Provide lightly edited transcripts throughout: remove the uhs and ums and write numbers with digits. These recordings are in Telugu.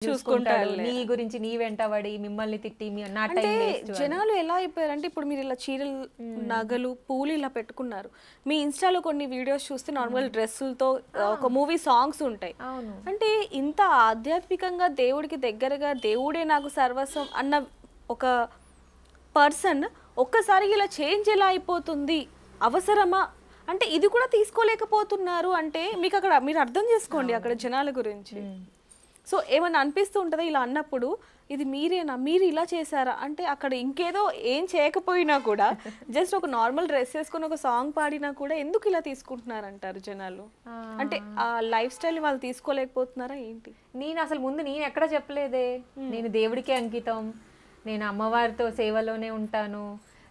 చూసుకుంటాడు, చూసుకుంటాడులే. నీ గురించి నీ వెంటబడి మిమ్మల్ని తిట్టి నా అంటే టైం వేస్ట్ జనాలు ఎలా అయిపోయారంటే ఇప్పుడు మీరు ఇలా చీరలు నగలు పూలు ఇలా పెట్టుకున్నారు, మీ ఇన్స్టాలో కొన్ని వీడియోస్ చూస్తే నార్మల్ డ్రెస్సులతో ఒక మూవీ సాంగ్స్ ఉంటాయి. అవును. అంటే ఇంత ఆధ్యాత్మికంగా దేవుడికి దగ్గరగా దేవుడే నాకు సర్వస్వం అన్న ఒక పర్సన్ ఒక్కసారి ఇలా చేంజ్ ఎలా అయిపోతుంది, అవసరమా? అంటే ఇది కూడా తీసుకోలేకపోతున్నారు అంటే మీకు అక్కడ మీరు అర్థం చేసుకోండి అక్కడ జనాల గురించి. సో ఏమన్నా అనిపిస్తూ ఉంటుందా ఇలా అన్నప్పుడు, ఇది మీరేనా, మీరు ఇలా చేశారా అంటే అక్కడ ఇంకేదో ఏం చేయకపోయినా కూడా జస్ట్ ఒక నార్మల్ డ్రెస్ వేసుకొని ఒక సాంగ్ పాడినా కూడా ఎందుకు ఇలా తీసుకుంటున్నారంటారు జనాలు? అంటే ఆ లైఫ్ స్టైల్ వాళ్ళు తీసుకోలేకపోతున్నారా ఏంటి? నేను అసలు ముందు నేను ఎక్కడ చెప్పలేదే, నేను దేవుడికే అంకితం, నేను అమ్మవారితో సేవలోనే ఉంటాను.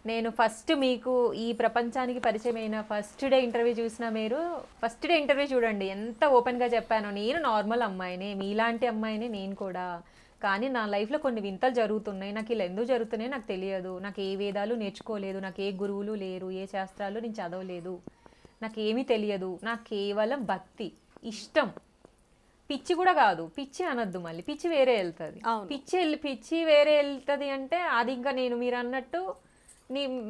నేను ఫస్ట్ మీకు ఈ ప్రపంచానికి పరిచయమైన ఫస్ట్ డే ఇంటర్వ్యూ చూసిన మీరు ఫస్ట్ డే ఇంటర్వ్యూ చూడండి ఎంత ఓపెన్గా చెప్పాను. నేను నార్మల్ అమ్మాయినే, మీలాంటి అమ్మాయినే నేను కూడా, కానీ నా లైఫ్లో కొన్ని వింతలు జరుగుతున్నాయి, నాకు ఇలా ఎందుకు జరుగుతున్నాయి నాకు తెలియదు, నాకు ఏ వేదాలు నేర్చుకోలేదు, నాకు ఏ గురువులు లేరు, ఏ శాస్త్రాలు నేను చదవలేదు, నాకు ఏమీ తెలియదు, నాకు కేవలం భక్తి, ఇష్టం. పిచ్చి కూడా కాదు, పిచ్చి అనొద్దు, మళ్ళీ పిచ్చి వేరే వెళ్తుంది. పిచ్చి వేరే వెళ్తుంది అంటే అది ఇంకా నేను మీరు అన్నట్టు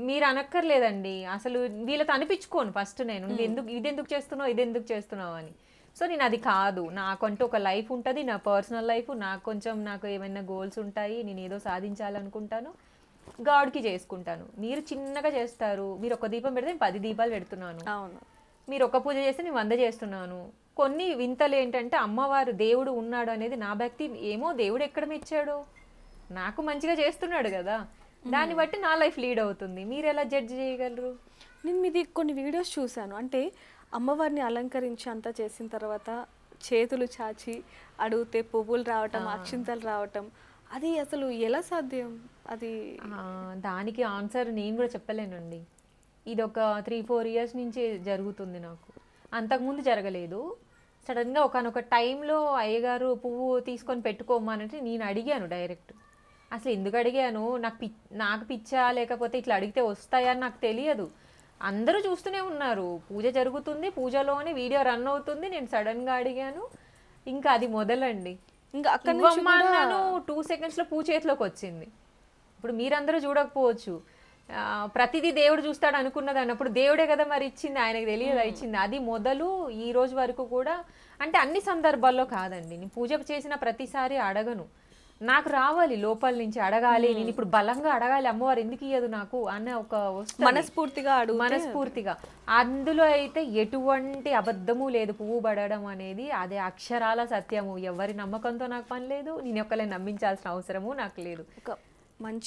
మీరు అనక్కర్లేదండి, అసలు వీళ్ళతో అనిపించుకోను ఫస్ట్ నేను, నువ్వు ఎందుకు ఇదెందుకు చేస్తున్నావు ఇదెందుకు చేస్తున్నావు అని. సో నేను అది కాదు, నాకంటూ ఒక లైఫ్ ఉంటుంది, నా పర్సనల్ లైఫ్, నాకు ఏమైనా గోల్స్ ఉంటాయి, నేను ఏదో సాధించాలనుకుంటాను, గాడ్కి చేసుకుంటాను. మీరు చిన్నగా చేస్తారు, మీరు ఒక దీపం పెడితే నేను 10 దీపాలు పెడుతున్నాను, మీరు ఒక పూజ చేస్తే నేను 100 చేస్తున్నాను. కొన్ని వింతలు ఏంటంటే అమ్మవారు దేవుడు ఉన్నాడు అనేది నా భక్తి, ఏమో దేవుడు ఎక్కడ మెచ్చాడో, నాకు మంచిగా చేస్తున్నాడు కదా, దాన్ని బట్టి నా లైఫ్ లీడ్ అవుతుంది. మీరు ఎలా జడ్జ్ చేయగలరు? నేను మీది కొన్ని వీడియోస్ చూశాను, అంటే అమ్మవారిని అలంకరించి అంతా చేసిన తర్వాత చేతులు చాచి అడిగితే పువ్వులు రావటం, అక్షింతలు రావటం, అది అసలు ఎలా సాధ్యం? అది దానికి ఆన్సర్ నేను కూడా చెప్పలేనండి. ఇది ఒక 3-4 ఇయర్స్ నుంచి జరుగుతుంది నాకు, అంతకుముందు జరగలేదు. సడన్గా ఒకనొక టైంలో అయ్యగారు పువ్వు తీసుకొని పెట్టుకోమనంటే నేను అడిగాను డైరెక్ట్. అసలు ఎందుకు అడిగాను, నాకు పిచ్చా లేకపోతే ఇట్లా అడిగితే వస్తాయా అని నాకు తెలియదు. అందరూ చూస్తూనే ఉన్నారు, పూజ జరుగుతుంది, పూజలోనే వీడియో రన్ అవుతుంది, నేను సడన్గా అడిగాను, ఇంకా అది మొదలండి. ఇంకా అక్కడ 2 సెకండ్స్లో పూ చేతిలోకి వచ్చింది. ఇప్పుడు మీరందరూ చూడకపోవచ్చు, ప్రతిదీ దేవుడు చూస్తాడు అనుకున్నది అన్నప్పుడు దేవుడే కదా మరి ఇచ్చింది, ఆయనకు తెలియదా ఇచ్చింది. అది మొదలు ఈ రోజు వరకు కూడా, అంటే అన్ని సందర్భాల్లో కాదండి, నేను పూజ చేసిన ప్రతిసారి అడగను, నాకు రావాలి లోపల నుంచి అడగాలి, నేను ఇప్పుడు బలంగా అడగాలి అమ్మవారు ఎందుకు ఇయ్యదు నాకు అన్న ఒక మనస్ఫూర్తిగా. అందులో అయితే ఎటువంటి అబద్ధము లేదు, పువ్వు పడడం అనేది అదే అక్షరాల సత్యము. ఎవరి నమ్మకంతో నాకు పని లేదు, నేను ఒక్కలే నమ్మించాల్సిన అవసరము నాకు లేదు. ఒక మంచి